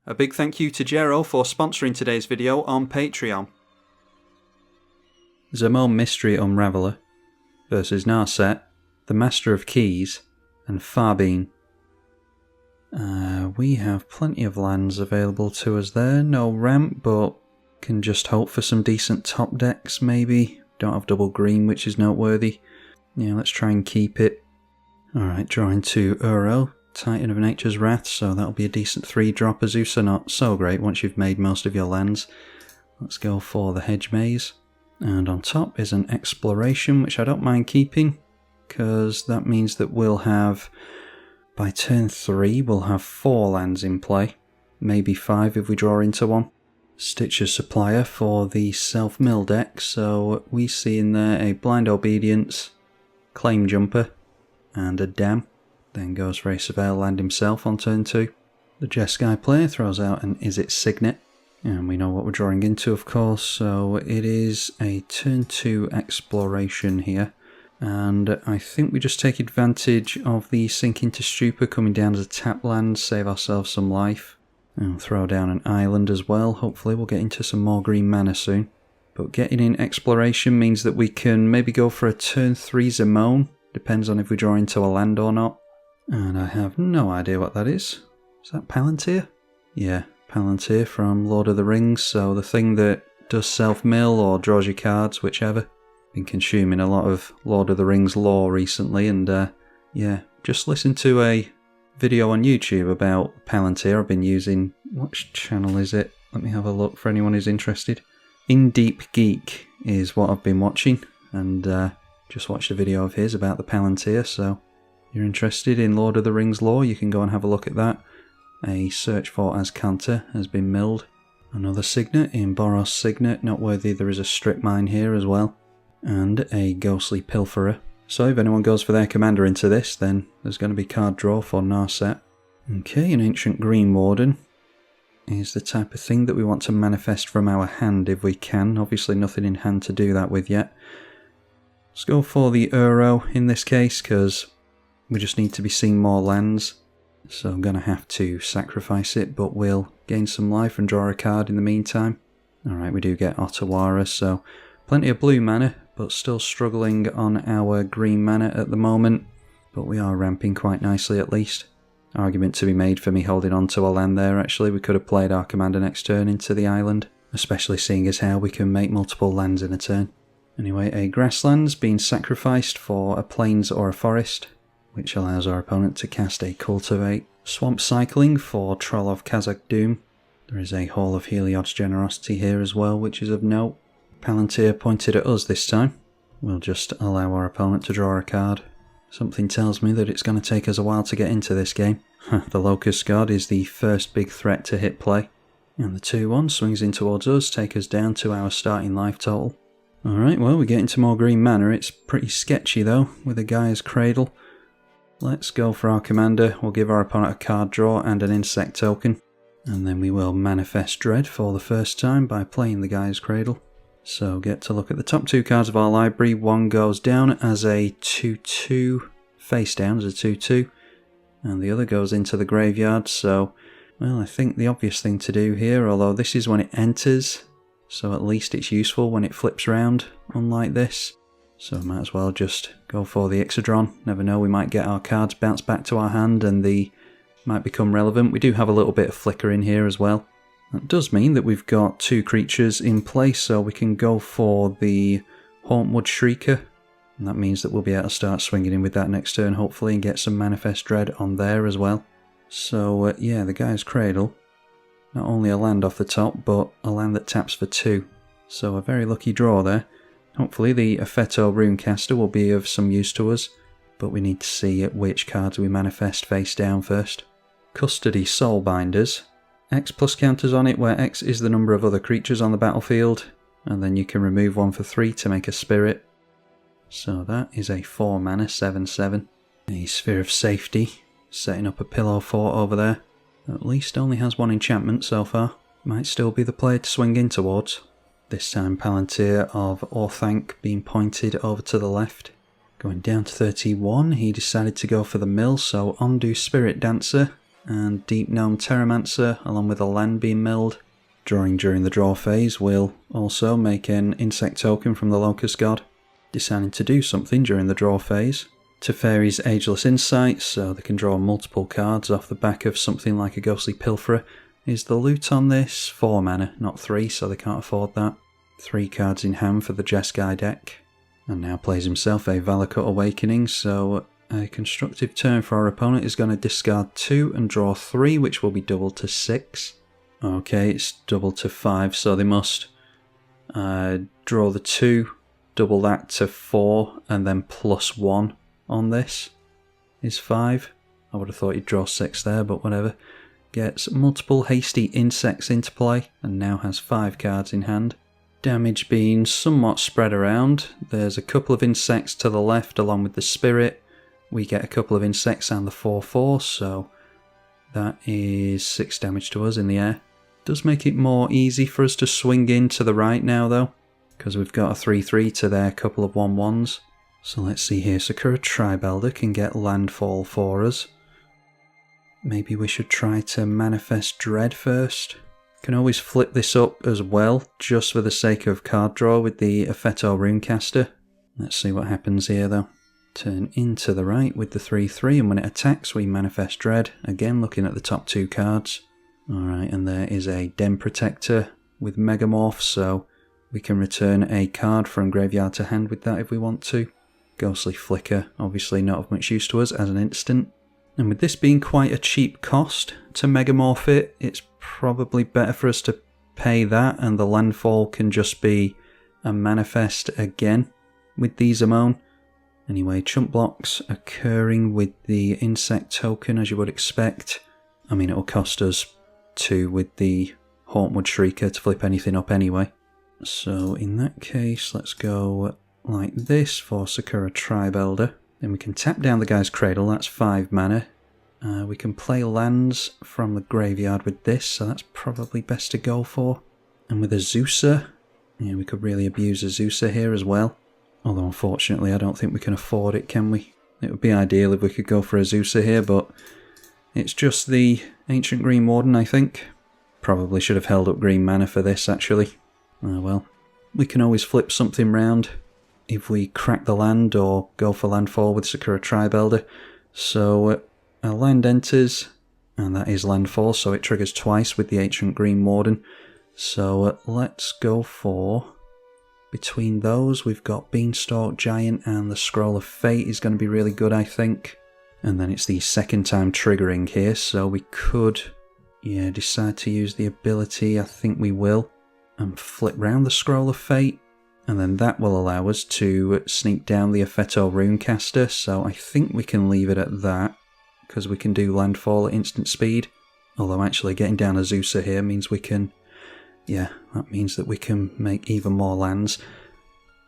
A big thank you to Jero for sponsoring today's video on Patreon. Zimone Mystery Unraveler versus Narset, the Master of Keys, and Phabine. We have plenty of lands available to us there, no ramp, but can just hope for some decent top decks maybe. Don't have double green, which is noteworthy. Yeah, let's try and keep it. Alright, drawing to Uro, Titan of Nature's Wrath, so that'll be a decent 3-drop. Azusa not so great once you've made most of your lands. Let's go for the Hedge Maze. And on top is an Exploration, which I don't mind keeping, because that means that we'll have, by turn 3, we'll have 4 lands in play. Maybe 5 if we draw into one. Stitcher's Supplier for the self-mill deck, so we see in there a Blind Obedience, Claim Jumper, and a Dam. Then goes for a Surveil Land himself on turn 2. The Jeskai player throws out an Is It Signet, and we know what we're drawing into, of course, so it is a turn 2 Exploration here. And I think we just take advantage of the Sink into Stupor coming down as a tap land, save ourselves some life. And throw down an island as well. Hopefully we'll get into some more green mana soon. But getting in Exploration means that we can maybe go for a turn 3 Zimone. Depends on if we draw into a land or not. And I have no idea what that is. Is that Palantir? Yeah, Palantir from Lord of the Rings. So the thing that does self-mill or draws your cards, whichever. Been consuming a lot of Lord of the Rings lore recently, and yeah, just listened to a video on YouTube about Palantir. I've been using, which channel is it? Let me have a look for anyone who's interested. In Deep Geek is what I've been watching, and just watched a video of his about the Palantir, so if you're interested in Lord of the Rings lore, you can go and have a look at that. A Search for Azcanta has been milled. Another Signet in Boros Signet, noteworthy there is a Strip Mine here as well. And a Ghostly Pilferer. So if anyone goes for their commander into this, then there's going to be card draw for Narset. Okay, an Ancient Green Warden is the type of thing that we want to manifest from our hand if we can. Obviously nothing in hand to do that with yet. Let's go for the Uro in this case, because we just need to be seeing more lands. So I'm going to have to sacrifice it, but we'll gain some life and draw a card in the meantime. Alright, we do get Ottawara, so plenty of blue mana, but still struggling on our green mana at the moment. But we are ramping quite nicely at least. Argument to be made for me holding on to a land there actually. We could have played our commander next turn into the island, especially seeing as how we can make multiple lands in a turn. Anyway, a grassland's been sacrificed for a plains or a forest, which allows our opponent to cast a Cultivate. Swamp Cycling for Troll of Kazakh Doom. There is a Hall of Heliod's Generosity here as well, which is of note. Palantir pointed at us this time. We'll just allow our opponent to draw a card. Something tells me that it's going to take us a while to get into this game. The Locust God is the first big threat to hit play. And the 2-1 swings in towards us, take us down to our starting life total. Alright, well we get into more green mana. It's pretty sketchy though, with a Gaia's Cradle. Let's go for our commander. We'll give our opponent a card draw and an insect token. And then we will manifest Dread for the first time by playing the Gaia's Cradle. So get to look at the top 2 cards of our library. One goes down as a 2-2, face down as a 2-2, and the other goes into the graveyard. So, well, I think the obvious thing to do here, although this is when it enters, so at least it's useful when it flips round, unlike this. So might as well just go for the Ixodron. Never know, we might get our cards bounced back to our hand and they might become relevant. We do have a little bit of flicker in here as well. That does mean that we've got 2 creatures in place, so we can go for the Hauntwood Shrieker. And that means that we'll be able to start swinging in with that next turn, hopefully, and get some Manifest Dread on there as well. So, yeah, the Gaia's Cradle. Not only a land off the top, but a land that taps for 2. So a very lucky draw there. Hopefully the Effetto Runecaster will be of some use to us, but we need to see at which cards we manifest face down first. Custody Soulbinders. X plus counters on it, where X is the number of other creatures on the battlefield, and then you can remove 1 for 3 to make a spirit. So that is a 4 mana 7/7. A Sphere of Safety, setting up a pillow fort over there. At least only has 1 enchantment so far. Might still be the player to swing in towards. This time Palantir of Orthanc being pointed over to the left. Going down to 31, he decided to go for the mill, so undo Spirit Dancer. and Deep Gnome Terramancer, along with a land being milled. Drawing during the draw phase will also make an insect token from the Locust God. Deciding to do something during the draw phase. Teferi's Ageless Insight, so they can draw multiple cards off the back of something like a Ghostly Pilferer. Is the loot on this 4 mana, not 3, so they can't afford that. 3 cards in hand for the Jeskai deck. And now plays himself a Valakut Awakening, so a constructive turn for our opponent is going to discard 2 and draw 3, which will be doubled to 6. Okay, it's doubled to 5, so they must draw the 2, double that to 4, and then plus 1 on this is 5. I would have thought you'd draw 6 there, but whatever. Gets multiple hasty insects into play, and now has 5 cards in hand. Damage being somewhat spread around. There's a couple of insects to the left along with the spirit. We get a couple of insects and the 4/4, so that is 6 damage to us in the air. Does make it more easy for us to swing in to the right now though, because we've got a 3/3 to their couple of 1/1s. So let's see here, Sakura Tribalder can get landfall for us. Maybe we should try to manifest Dread first. Can always flip this up as well, just for the sake of card draw with the Effetto Runecaster. Let's see what happens here though. Turn into the right with the 3/3, and when it attacks we manifest Dread. Again looking at the top 2 cards. Alright, and there is a Den Protector with Megamorph, so we can return a card from graveyard to hand with that if we want to. Ghostly Flicker, obviously not of much use to us as an instant. And with this being quite a cheap cost to Megamorph it, it's probably better for us to pay that, and the landfall can just be a manifest again with the Zimone. Anyway, chump blocks occurring with the insect token as you would expect. I mean, it'll cost us 2 with the Hauntwood Shrieker to flip anything up anyway. So in that case, let's go like this for Sakura Tribalder. Then we can tap down the guy's Cradle, that's 5 mana. We can play lands from the graveyard with this, so that's probably best to go for. And with a Zeusa, yeah, we could really abuse a Zeusa here as well. Although unfortunately I don't think we can afford it, can we? It would be ideal if we could go for a Zeusa here, but it's just the Ancient Green Warden, I think. Probably should have held up green mana for this, actually. Oh well. We can always flip something round if we crack the land or go for landfall with Sakura Tribalder. So a land enters, and that is landfall, so it triggers twice with the Ancient Green Warden. So let's go for... Between those, we've got Beanstalk Giant, and the Scroll of Fate is going to be really good, I think. And then it's the second time triggering here, so we could, yeah, decide to use the ability. I think we will. And flip round the Scroll of Fate. And then that will allow us to sneak down the Effetto Runecaster, so I think we can leave it at that, because we can do landfall at instant speed. Although actually getting down a Zeusa here means we can, yeah, that means that we can make even more lands.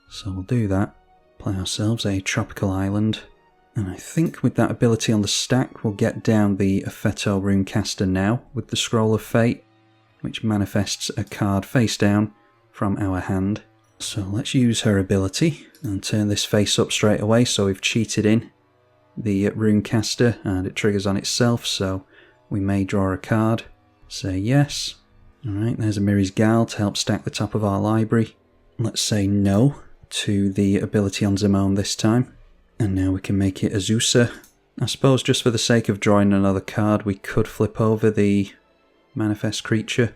So we'll do that. Play ourselves a Tropical Island. And I think with that ability on the stack, we'll get down the Effetto Runecaster now with the Scroll of Fate, which manifests a card face down from our hand. So let's use her ability and turn this face up straight away, so we've cheated in the Runecaster and it triggers on itself, so we may draw a card. Say yes. Alright, there's a Miri's Gal to help stack the top of our library. Let's say no to the ability on Zimone this time. And now we can make it a Zeusa. I suppose just for the sake of drawing another card, we could flip over the manifest creature.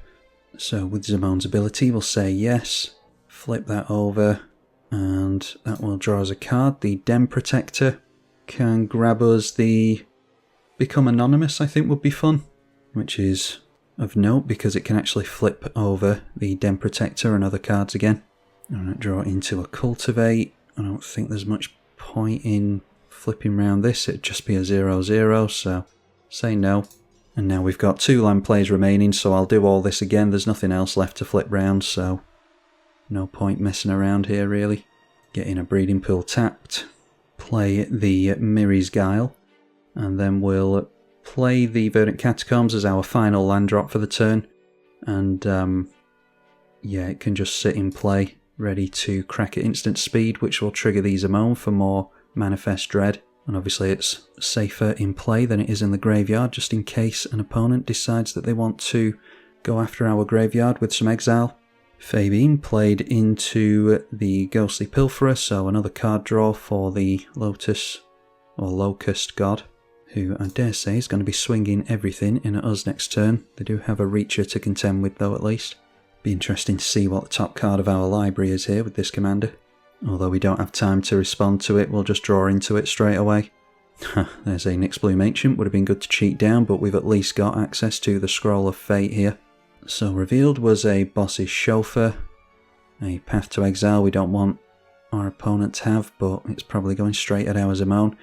So with Zimone's ability, we'll say yes. Flip that over, and that will draw us a card. The Den Protector can grab us the Become Anonymous, I think would be fun. Which is of note because it can actually flip over the Den Protector and other cards again. Alright, draw into a Cultivate. I don't think there's much point in flipping around this. It'd just be a 0/0, so say no. And now we've got 2 land plays remaining, so I'll do all this again. There's nothing else left to flip round, so no point messing around here really. Getting a Breeding Pool tapped. Play the Miri's Guile. And then we'll play the Verdant Catacombs as our final land drop for the turn. And yeah, it can just sit in play, ready to crack at instant speed, which will trigger the Zimone for more Manifest Dread. And obviously it's safer in play than it is in the graveyard, just in case an opponent decides that they want to go after our graveyard with some exile. Phabine played into the Ghostly Pilferer, so another card draw for the Lotus or Locust god, who I dare say is going to be swinging everything in at us next turn. They do have a Reacher to contend with though, at least. Be interesting to see what the top card of our library is here with this commander. Although we don't have time to respond to it, we'll just draw into it straight away. There's a Nyx Bloom Ancient, would have been good to cheat down, but we've at least got access to the Scroll of Fate here. So revealed was a Boss's Chauffeur, a Path to Exile we don't want our opponent to have, but it's probably going straight at our Zimone,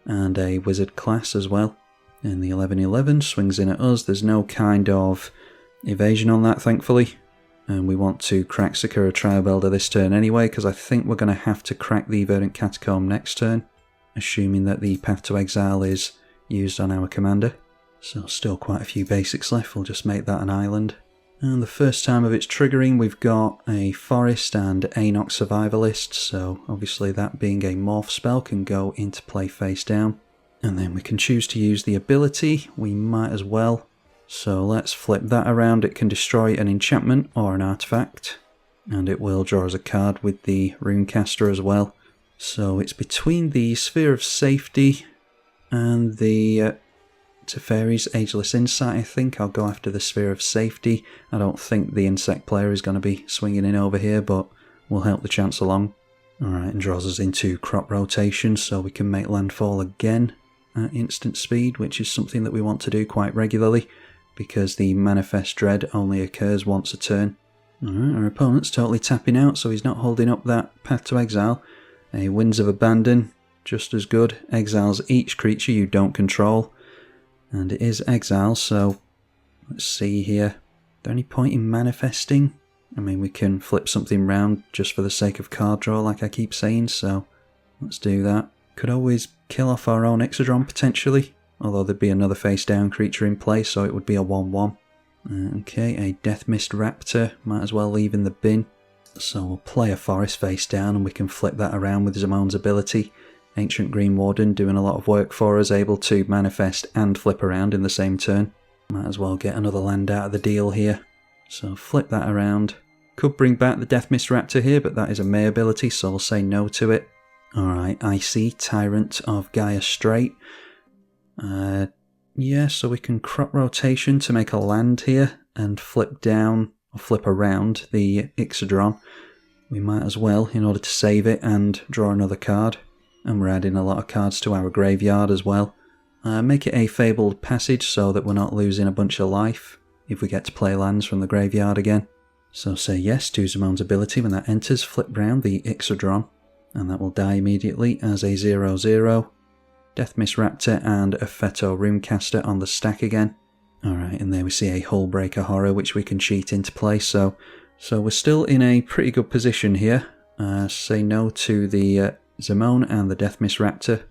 and a Wizard class as well. And the 11/11 swings in at us. There's no kind of evasion on that, thankfully. And we want to crack Sakura Trial Elder this turn anyway, because I think we're going to have to crack the Verdant Catacomb next turn, assuming that the Path to Exile is used on our commander. So still quite a few basics left, we'll just make that an island. And the first time of its triggering we've got a Forest and Anox Survivalist, so obviously that being a morph spell can go into play face down. And then we can choose to use the ability, we might as well. So let's flip that around. It can destroy an enchantment or an artifact, and it will draw us a card with the Runecaster as well. So it's between the Sphere of Safety and the Teferi's Ageless Insight. I think I'll go after the Sphere of Safety. I don't think the Insect player is going to be swinging in over here, but we'll help the chance along. Alright, and draws us into crop rotation, so we can make landfall again at instant speed, which is something that we want to do quite regularly, because the Manifest Dread only occurs once a turn. Alright, our opponent's totally tapping out, so he's not holding up that Path to Exile. A Winds of Abandon, just as good, exiles each creature you don't control. And it is exile, so let's see here. Is there any point in manifesting? I mean, we can flip something round just for the sake of card draw, like I keep saying, so let's do that. Could always kill off our own Ixodron potentially, although there'd be another face down creature in play, so it would be a 1/1. Okay, a Death Mist Raptor, might as well leave in the bin. So we'll play a Forest face down and we can flip that around with Zimone's ability. Ancient Green Warden doing a lot of work for us, able to manifest and flip around in the same turn. Might as well get another land out of the deal here. So flip that around. Could bring back the Death Mist Raptor here, but that is a May ability, so we'll say no to it. Alright, Icy, Tyrant of Gaia Strait. Yeah, so we can crop rotation to make a land here and flip down, or flip around the Ixodron. We might as well, in order to save it and draw another card. And we're adding a lot of cards to our graveyard as well. Make it a Fabled Passage so that we're not losing a bunch of life if we get to play lands from the graveyard again. So say yes to Zimone's ability when that enters, flip round the Ixodron, and that will die immediately as a 0/0. Death Mist Raptor and a Feto Runecaster on the stack again. Alright, and there we see a Hullbreaker Horror which we can cheat into play, so we're still in a pretty good position here. Say no to the Zimone and the Death Mist Raptor.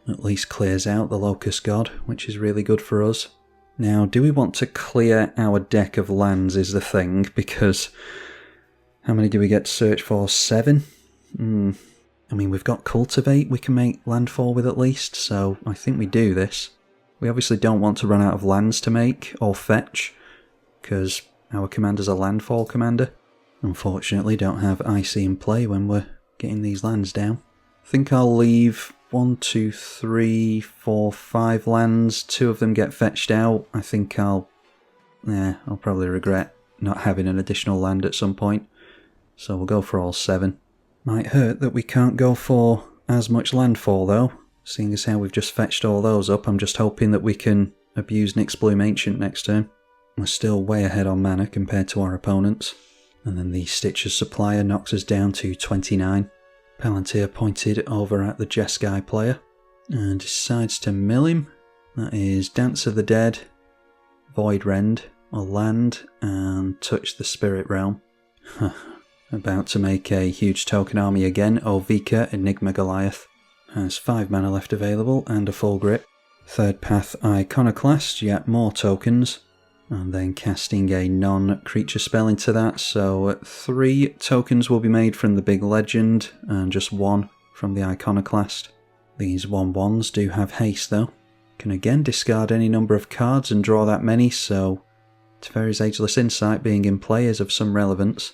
At least clears out the Locust God, which is really good for us. Now, do we want to clear our deck of lands is the thing, because how many do we get to search for? 7? I mean, we've got Cultivate we can make landfall with at least, so I think we do this. We obviously don't want to run out of lands to make, or fetch, because our commander's a landfall commander. Unfortunately, don't have Icy in play when we're getting these lands down. I think I'll leave 1, 2, 3, 4, 5 lands. 2 of them get fetched out. I think I'll probably regret not having an additional land at some point. So we'll go for all 7. Might hurt that we can't go for as much landfall though, seeing as how we've just fetched all those up. I'm just hoping that we can abuse Nyx Bloom Ancient next turn. We're still way ahead on mana compared to our opponents. And then the Stitcher's Supplier knocks us down to 29. Palantir pointed over at the Jeskai player and decides to mill him. That is Dance of the Dead, Void Rend, or land, and Touch the Spirit Realm. About to make a huge token army again. Ovika Enigma Goliath has 5 mana left available and a full grip. Third path Iconoclast, yet more tokens, and then casting a non-creature spell into that, so 3 tokens will be made from the big legend and just 1 from the Iconoclast. These 1/1s do have haste though. Can again discard any number of cards and draw that many, so Teferi's Ageless Insight being in play is of some relevance.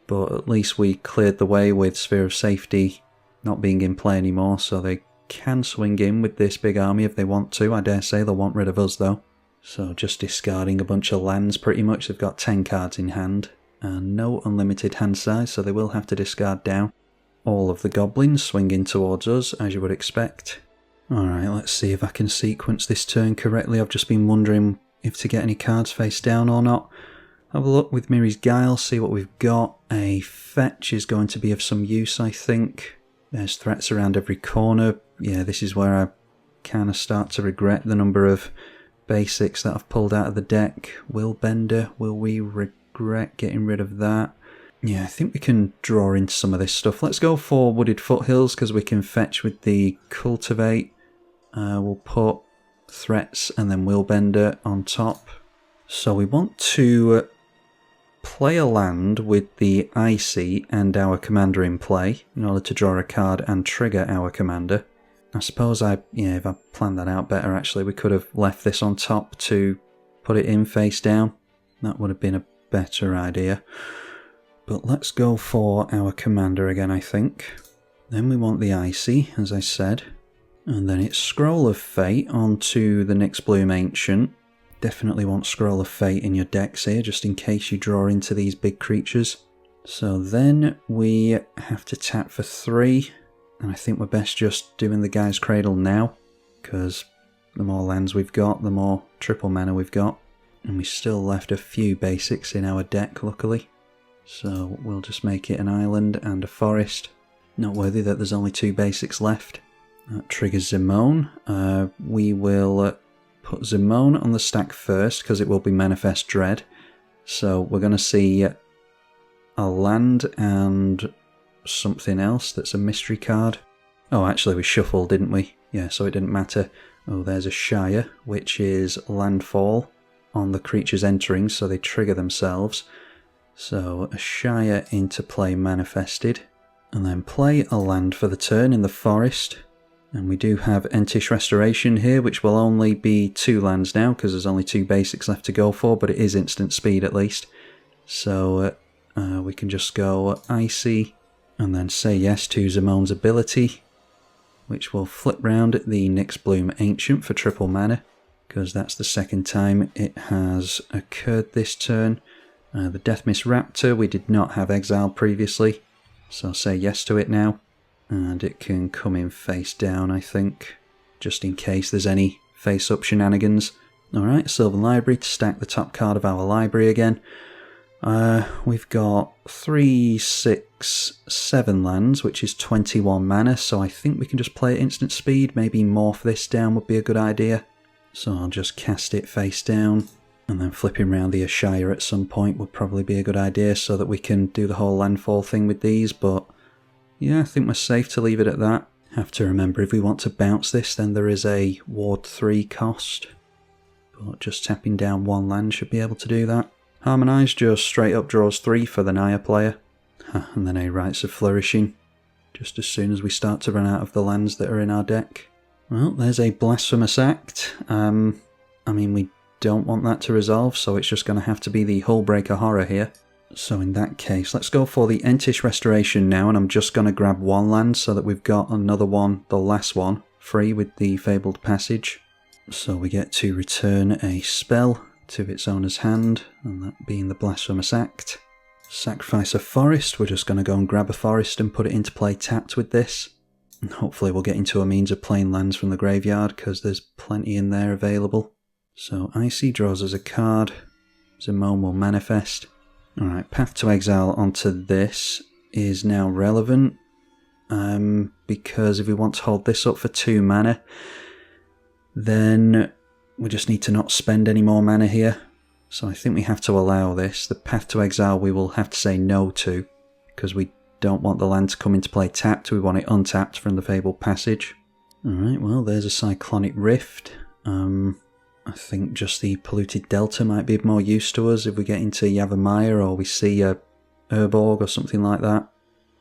But at least we cleared the way with Sphere of Safety not being in play anymore, so they can swing in with this big army if they want to. I dare say they'll want rid of us though. So just discarding a bunch of lands pretty much. They've got 10 cards in hand and no unlimited hand size, so they will have to discard down. All of the goblins swinging towards us, as you would expect. Alright, let's see if I can sequence this turn correctly. I've just been wondering if to get any cards face down or not. Have a look with Miri's Guile, see what we've got. A fetch is going to be of some use, I think. There's threats around every corner. Yeah, this is where I kind of start to regret the number of basics that I've pulled out of the deck. Willbender, will we regret getting rid of that? Yeah, I think we can draw into some of this stuff. Let's go for Wooded Foothills because we can fetch with the Cultivate. We'll put threats and then Willbender on top. So we want to play a land with the Icy and our commander in play in order to draw a card and trigger our commander. I suppose if I planned that out better actually, we could have left this on top to put it in face down. That would have been a better idea. But let's go for our commander again, I think. Then we want the Icy, as I said. And then it's Scroll of Fate onto the Nyxbloom Ancient. Definitely want Scroll of Fate in your decks here, just in case you draw into these big creatures. So then we have to tap for 3. And I think we're best just doing the Guy's Cradle now. Because the more lands we've got, the more triple mana we've got. And we still left a few basics in our deck, luckily. So we'll just make it an island and a forest. Noteworthy that there's only 2 basics left. That triggers Zimone. We will put Zimone on the stack first because it will be Manifest Dread. So we're going to see a land and something else that's a mystery card. Oh, actually we shuffled, didn't we? Yeah, so it didn't matter. Oh, there's a Shire, which is landfall on the creatures entering, so they trigger themselves. So a Shire into play manifested, and then play a land for the turn in the forest. And we do have Entish Restoration here, which will only be 2 lands now because there's only 2 basics left to go for, but it is instant speed at least. So we can just go Icy and then say yes to Zimone's ability, which will flip round the Nyxbloom Ancient for triple mana, because that's the second time it has occurred this turn. The Deathmist Raptor, we did not have exiled previously, so say yes to it now. And it can come in face down, I think, just in case there's any face-up shenanigans. Alright, Sylvan Library to stack the top card of our library again. We've got 3, 6, 7 lands, which is 21 mana, so I think we can just play at instant speed. Maybe morph this down would be a good idea. So I'll just cast it face down, and then flipping around the Ashire at some point would probably be a good idea so that we can do the whole landfall thing with these, but yeah, I think we're safe to leave it at that. Have to remember, if we want to bounce this, then there is a Ward 3 cost. But just tapping down 1 land should be able to do that. Harmonise just straight up draws 3 for the Naya player. And then a Rites of Flourishing, just as soon as we start to run out of the lands that are in our deck. Well, there's a Blasphemous Act. I mean, we don't want that to resolve, so it's just going to have to be the Hullbreaker Horror here. So in that case, let's go for the Entish Restoration now, and I'm just going to grab 1 land so that we've got another one, the last one, free with the Fabled Passage. So we get to return a spell to its owner's hand, and that being the Blasphemous Act. Sacrifice a forest, we're just going to go and grab a forest and put it into play tapped with this. And hopefully we'll get into a means of playing lands from the graveyard, because there's plenty in there available. So Icy draws us a card, Zimone will manifest. Alright, Path to Exile onto this is now relevant, because if we want to hold this up for 2 mana, then we just need to not spend any more mana here. So I think we have to allow this. The Path to Exile we will have to say no to, because we don't want the land to come into play tapped, we want it untapped from the Fabled Passage. Alright, well there's a Cyclonic Rift. I think just the Polluted Delta might be of more use to us if we get into Yavimaya or we see a Urborg or something like that.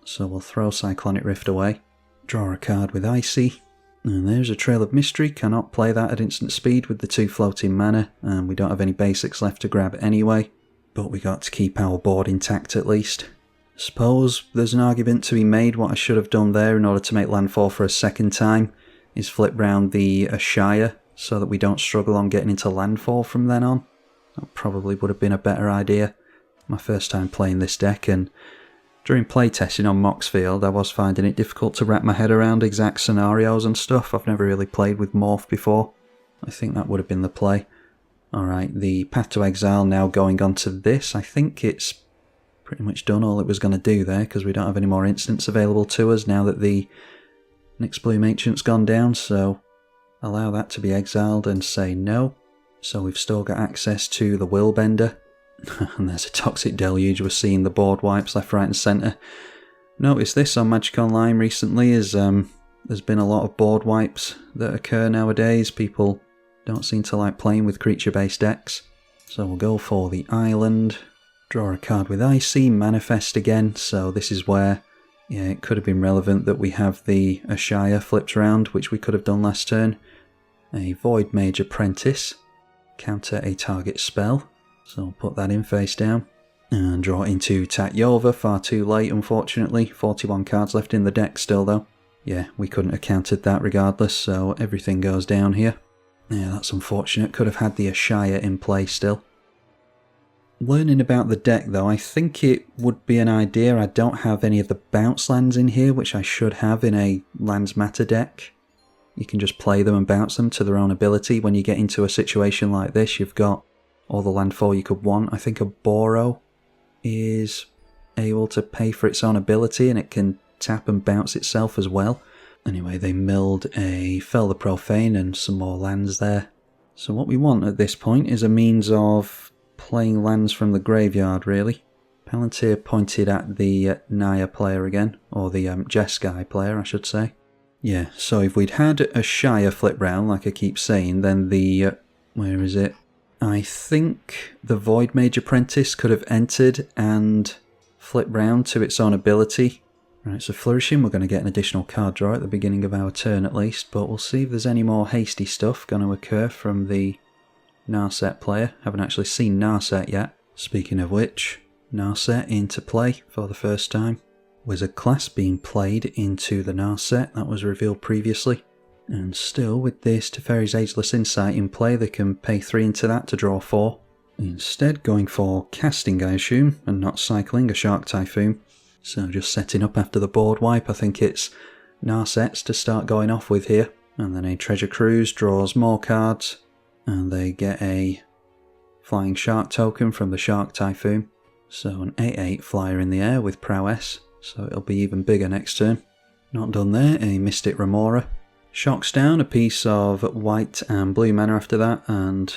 So we'll throw Cyclonic Rift away. Draw a card with Icy. And there's a Trail of Mystery, cannot play that at instant speed with the 2 floating mana, and we don't have any basics left to grab anyway, but we got to keep our board intact at least. Suppose there's an argument to be made. What I should have done there in order to make landfall for a second time is flip round the Ashaya so that we don't struggle on getting into landfall from then on. That probably would have been a better idea. My first time playing this deck, and during playtesting on Moxfield I was finding it difficult to wrap my head around exact scenarios and stuff. I've never really played with Morph before. I think that would have been the play. Alright, the Path to Exile now going on to this. I think it's pretty much done all it was going to do there, because we don't have any more instants available to us now that the Nyxbloom Ancient's gone down, so allow that to be exiled and say no. So we've still got access to the Willbender. And there's a Toxic Deluge. We're seeing the board wipes left, right and centre. Noticed this on Magic Online recently is there's been a lot of board wipes that occur nowadays. People don't seem to like playing with creature-based decks. So we'll go for the Island. Draw a card with Icy, Manifest again. So this is where, yeah, it could have been relevant that we have the Ashaya flipped around, which we could have done last turn. A Void Mage Apprentice. Counter a target spell. So I'll put that in face down. And draw into Tatyova, far too late unfortunately. 41 cards left in the deck still though. Yeah, we couldn't have countered that regardless, so everything goes down here. Yeah, that's unfortunate. Could have had the Ashaya in play still. Learning about the deck though, I think it would be an idea. I don't have any of the bounce lands in here, which I should have in a Lands Matter deck. You can just play them and bounce them to their own ability. When you get into a situation like this, you've got all the landfall you could want. I think a Boro is able to pay for its own ability, and it can tap and bounce itself as well. Anyway, they milled a Fell the Profane and some more lands there. So what we want at this point is a means of playing lands from the graveyard, really. Palantir pointed at the Naya player again, or the Jeskai player, I should say. Yeah, so if we'd had a Shire flip round, like I keep saying, then the... where is it? I think the Void Mage Apprentice could have entered and flipped round to its own ability. Right, so Flourishing, we're going to get an additional card draw at the beginning of our turn at least, but we'll see if there's any more hasty stuff going to occur from the Narset player. Haven't actually seen Narset yet. Speaking of which, Narset into play for the first time. Wizard class being played into the Narset, that was revealed previously. And still, with this Teferi's Ageless Insight in play, they can pay 3 into that to draw 4. Instead, going for casting, I assume, and not cycling a Shark Typhoon. So just setting up after the board wipe. I think it's Narsets to start going off with here. And then a Treasure Cruise draws more cards. And they get a Flying Shark token from the Shark Typhoon. So an 8/8 flyer in the air with prowess. So it'll be even bigger next turn. Not done there, a Mystic Remora. Shocks down a piece of white and blue mana after that, and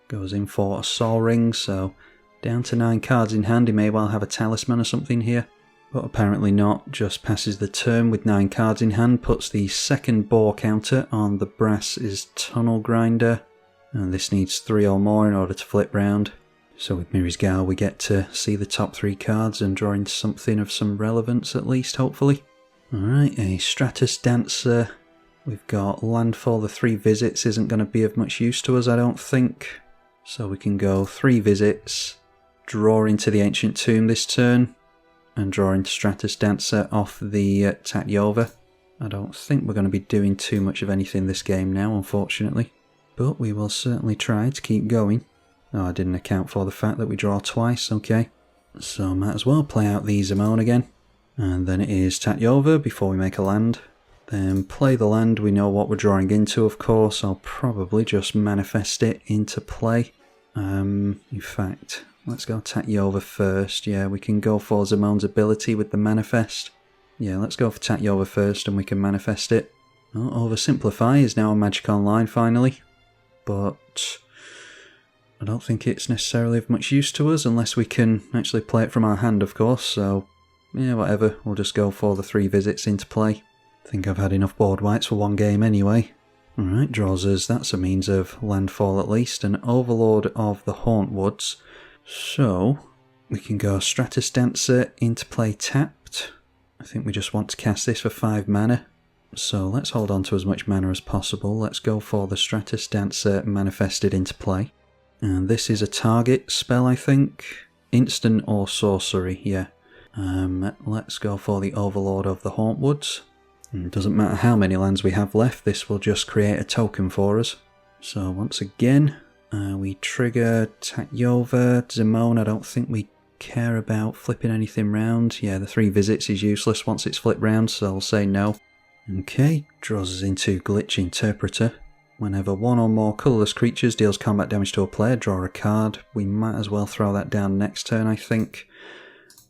goes in for a Sol Ring, so down to 9 cards in hand. He may well have a Talisman or something here, but apparently not. Just passes the turn with 9 cards in hand, puts the second Boar counter on the Brass's Tunnel Grinder, and this needs 3 or more in order to flip round. So with Mirri's Gal we get to see the top 3 cards and draw into something of some relevance at least, hopefully. Alright, a Stratus Dancer. We've got Landfall. The 3 visits isn't going to be of much use to us, I don't think. So we can go 3 visits, draw into the Ancient Tomb this turn, and draw into Stratus Dancer off the Tatyova. I don't think we're going to be doing too much of anything this game now, unfortunately. But we will certainly try to keep going. Oh, I didn't account for the fact that we draw twice, okay. So might as well play out the Zimone again. And then it is Tatyova before we make a land. Then play the land, we know what we're drawing into of course. I'll probably just manifest it into play. In fact, let's go Tatyova first. Yeah, we can go for Zimone's ability with the manifest. Yeah, let's go for Tatyova first and we can manifest it. Oh, Oversimplify is now on Magic Online finally. But I don't think it's necessarily of much use to us unless we can actually play it from our hand of course. So yeah, whatever, we'll just go for the 3 visits into play. I think I've had enough board whites for one game anyway. Alright, draws us, that's a means of landfall at least, an Overlord of the Hauntwoods. So, we can go Stratus Dancer into play tapped. I think we just want to cast this for 5 mana. So let's hold on to as much mana as possible. Let's go for the Stratus Dancer manifested into play. And this is a target spell, I think. Instant or sorcery, yeah. Let's go for the Overlord of the Hauntwoods. It doesn't matter how many lands we have left, this will just create a token for us. So once again, we trigger Tatyova, Zimone. I don't think we care about flipping anything round. Yeah, the 3 visits is useless once it's flipped round, so I'll say no. Okay, draws us into Glitch Interpreter. Whenever one or more colourless creatures deals combat damage to a player, draw a card. We might as well throw that down next turn, I think.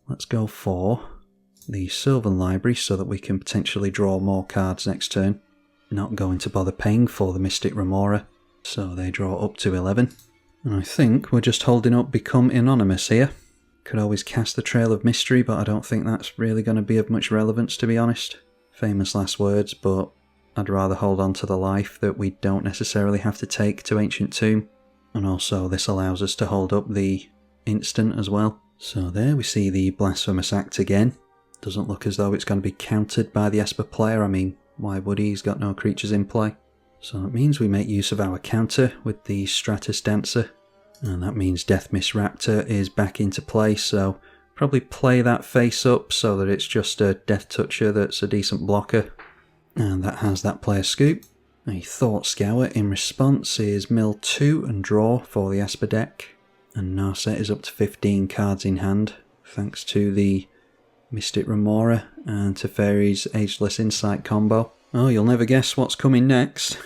Let's go for the Sylvan Library so that we can potentially draw more cards next turn. Not going to bother paying for the Mystic Remora, so they draw up to 11. And I think we're just holding up Become Anonymous here. Could always cast the Trail of Mystery, but I don't think that's really going to be of much relevance, to be honest. Famous last words, but I'd rather hold on to the life that we don't necessarily have to take to Ancient Tomb. And also this allows us to hold up the instant as well. So there we see the Blasphemous Act again. Doesn't look as though it's going to be countered by the Esper player. I mean, why would he? He's got no creatures in play. So it means we make use of our counter with the Stratus Dancer. And that means Deathmist Raptor is back into play, so probably play that face up so that it's just a Death Toucher that's a decent blocker. And that has that player scoop. A Thought Scour in response is mill 2 and draw for the Esper deck. And Narset is up to 15 cards in hand, thanks to the Mystic Remora and Teferi's Ageless Insight combo. Oh, you'll never guess what's coming next.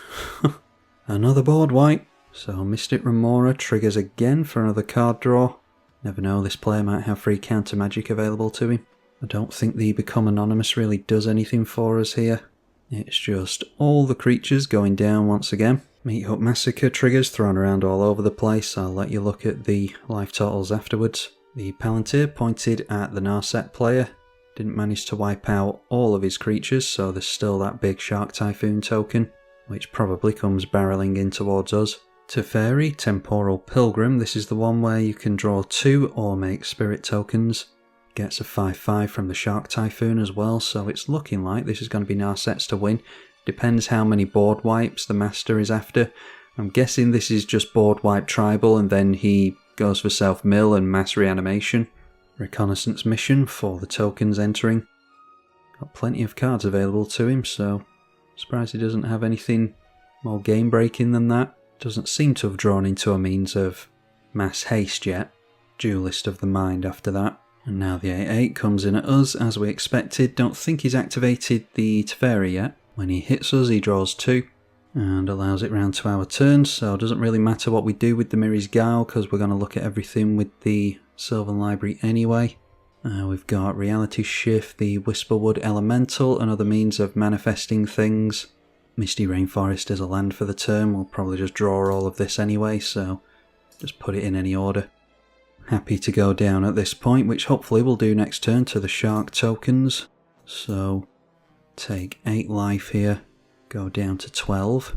Another board wipe. So Mystic Remora triggers again for another card draw. Never know, this player might have free counter magic available to him. I don't think the Become Anonymous really does anything for us here. It's just all the creatures going down once again. Meat-Hut Massacre triggers thrown around all over the place. I'll let you look at the life totals afterwards. The Palantir pointed at the Narset player. Didn't manage to wipe out all of his creatures, so there's still that big Shark Typhoon token, which probably comes barreling in towards us. Teferi, Temporal Pilgrim. This is the one where you can draw 2 or make spirit tokens. Gets a 5/5 from the Shark Typhoon as well, so it's looking like this is going to be Narset's to win. Depends how many board wipes the Master is after. I'm guessing this is just board wipe tribal and then he goes for self-mill and mass reanimation. Reconnaissance mission for the tokens entering. Got plenty of cards available to him, so surprised he doesn't have anything more game breaking than that. Doesn't seem to have drawn into a means of mass haste yet. Duelist of the Mind after that. And now the 8/8 comes in at us as we expected. Don't think he's activated the Teferi yet. When he hits us he draws 2 and allows it round to our turn, so it doesn't really matter what we do with the Mirri's Guile because we're going to look at everything with the Sylvan Library anyway. We've got Reality Shift, the Whisperwood Elemental, another means of manifesting things. Misty Rainforest is a land for the turn. We'll probably just draw all of this anyway, so just put it in any order. Happy to go down at this point, which hopefully we'll do next turn, to the Shark tokens. So take 8 life here, go down to 12.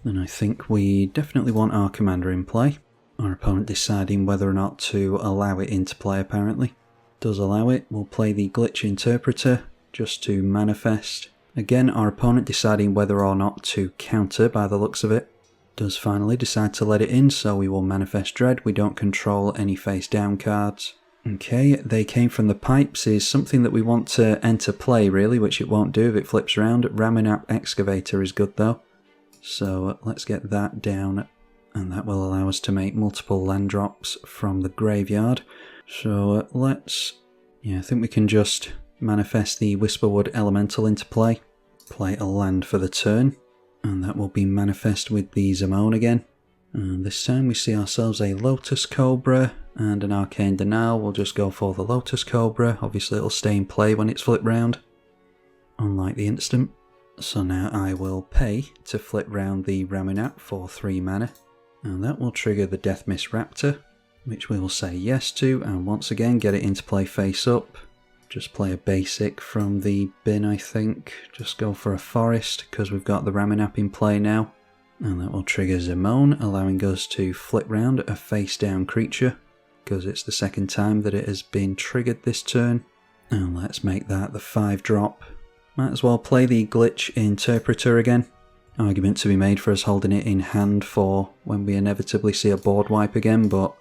And I think we definitely want our commander in play. Our opponent deciding whether or not to allow it into play apparently. Does allow it. We'll play the Glitch Interpreter just to manifest. Again, our opponent deciding whether or not to counter by the looks of it. Does finally decide to let it in, so we will manifest Dread. We don't control any face down cards. Okay, They Came From the Pipes is something that we want to enter play really, which it won't do if it flips around. Ramunap Excavator is good though. So let's get that down, and that will allow us to make multiple land drops from the graveyard. So I think we can just manifest the Whisperwood Elemental into play. Play a land for the turn. And that will be manifest with the Zimone again. And this time we see ourselves a Lotus Cobra and an Arcane Denial. We'll just go for the Lotus Cobra. Obviously it'll stay in play when it's flipped round, unlike the instant. So now I will pay to flip round the Ramunap for 3 mana. And that will trigger the Deathmist Raptor, which we will say yes to, and once again get it into play face up. Just play a basic from the bin, I think. Just go for a forest because we've got the Ramunap in play now. And that will trigger Zimone, allowing us to flip round a face down creature because it's the second time that it has been triggered this turn. And let's make that the 5-drop. Might as well play the Glitch Interpreter again. Argument to be made for us holding it in hand for when we inevitably see a board wipe again, but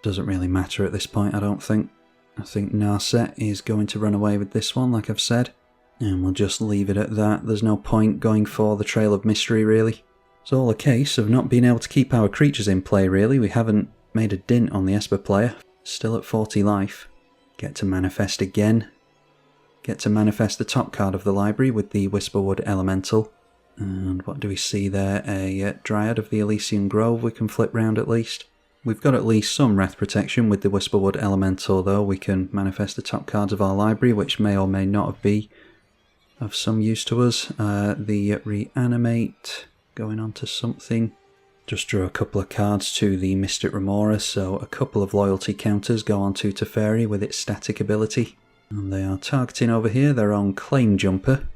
doesn't really matter at this point, I don't think. I think Narset is going to run away with this one, like I've said. And we'll just leave it at that. There's no point going for the Trail of Mystery, really. It's all a case of not being able to keep our creatures in play, really. We haven't made a dint on the Esper player. Still at 40 life. Get to manifest again. Get to manifest the top card of the library with the Whisperwood Elemental. And what do we see there? A Dryad of the Elysian Grove we can flip round at least. We've got at least some Wrath protection with the Whisperwood Elemental, though. We can manifest the top cards of our library, which may or may not be of some use to us. The Reanimate, going on to something. Just drew a couple of cards to the Mystic Remora, so a couple of loyalty counters go on to Teferi with its static ability. And they are targeting over here their own Claim Jumper.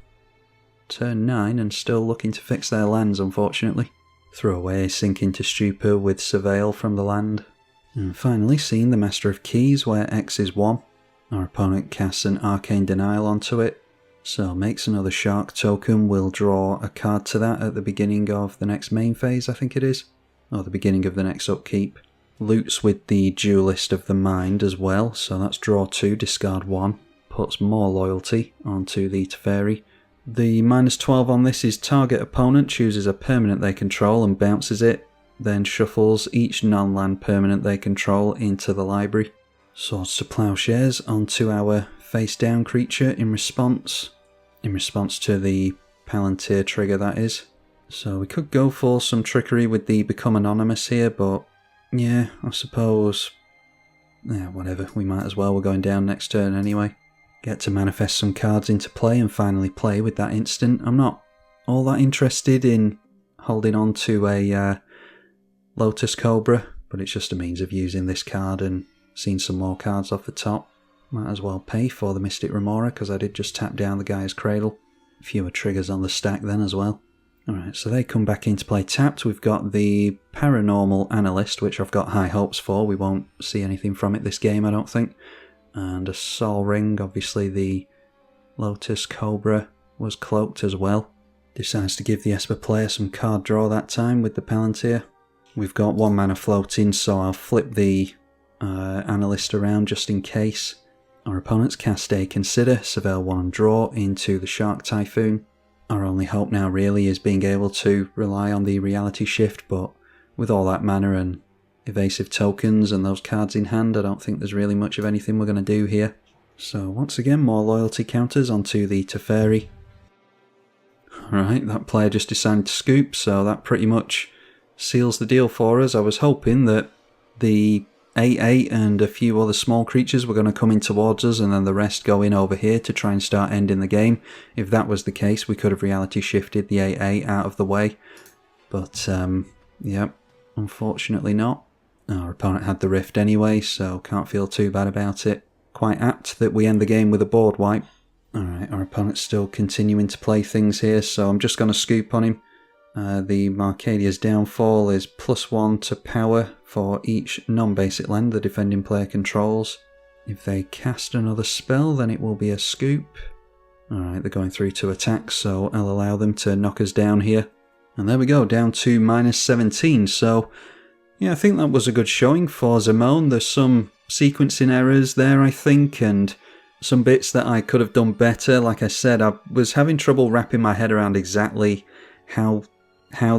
Turn 9 and still looking to fix their lands, unfortunately. Throw away Sink into Stupor with Surveil from the land. And finally seeing the Master of Keys where X is 1. Our opponent casts an Arcane Denial onto it. So makes another Shark token. We'll draw a card to that at the beginning of the next main phase, I think it is. Or the beginning of the next upkeep. Loots with the Duelist of the Mind as well, so that's draw 2, discard 1. Puts more loyalty onto the Teferi. The -12 on this is target opponent chooses a permanent they control and bounces it, then shuffles each non-land permanent they control into the library. Swords to Plowshares onto our face-down creature in response to the Palantir trigger, that is. So we could go for some trickery with the Become Anonymous here, but yeah, I suppose, yeah, whatever, we might as well, we're going down next turn anyway. Get to manifest some cards into play and finally play with that instant. I'm not all that interested in holding on to a Lotus Cobra, but it's just a means of using this card and seeing some more cards off the top. Might as well pay for the Mystic Remora because I did just tap down the guy's Cradle. Fewer triggers on the stack then as well. Alright, so they come back into play tapped. We've got the Paranormal Analyst, which I've got high hopes for. We won't see anything from it this game, I don't think. And a Sol Ring, obviously the Lotus Cobra was cloaked as well. Decides to give the Esper player some card draw that time with the Palantir. We've got 1 mana floating, so I'll flip the Analyst around just in case. Our opponents cast a Consider, Surveil 1 and draw into the Shark Typhoon. Our only hope now really is being able to rely on the Reality Shift, but with all that mana and evasive tokens and those cards in hand, I don't think there's really much of anything we're going to do here. So once again, more loyalty counters onto the Teferi. Alright, that player just decided to scoop, so that pretty much seals the deal for us. I was hoping that the 8/8 and a few other small creatures were going to come in towards us and then the rest go in over here to try and start ending the game. If that was the case, we could have reality shifted the 8/8 out of the way. But, yeah, unfortunately not. Our opponent had the Rift anyway, so can't feel too bad about it. Quite apt that we end the game with a board wipe. Alright, our opponent's still continuing to play things here, so I'm just going to scoop on him. The Marcadia's Downfall is +1 to power for each non-basic land the defending player controls. If they cast another spell, then it will be a scoop. Alright, they're going through to attack, so I'll allow them to knock us down here. And there we go, down to -17, so yeah, I think that was a good showing for Zimone. There's some sequencing errors there, I think, and some bits that I could have done better. Like I said, I was having trouble wrapping my head around exactly how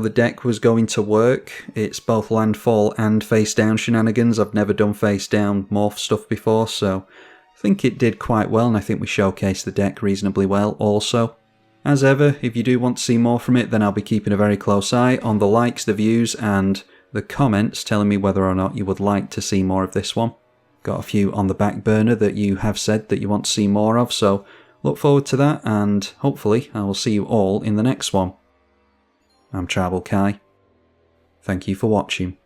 the deck was going to work. It's both landfall and face down shenanigans. I've never done face down morph stuff before, so I think it did quite well, and I think we showcased the deck reasonably well also. As ever, if you do want to see more from it, then I'll be keeping a very close eye on the likes, the views, and the comments telling me whether or not you would like to see more of this one. Got a few on the back burner that you have said that you want to see more of, so look forward to that, and hopefully I will see you all in the next one. I'm tribalkai. Thank you for watching.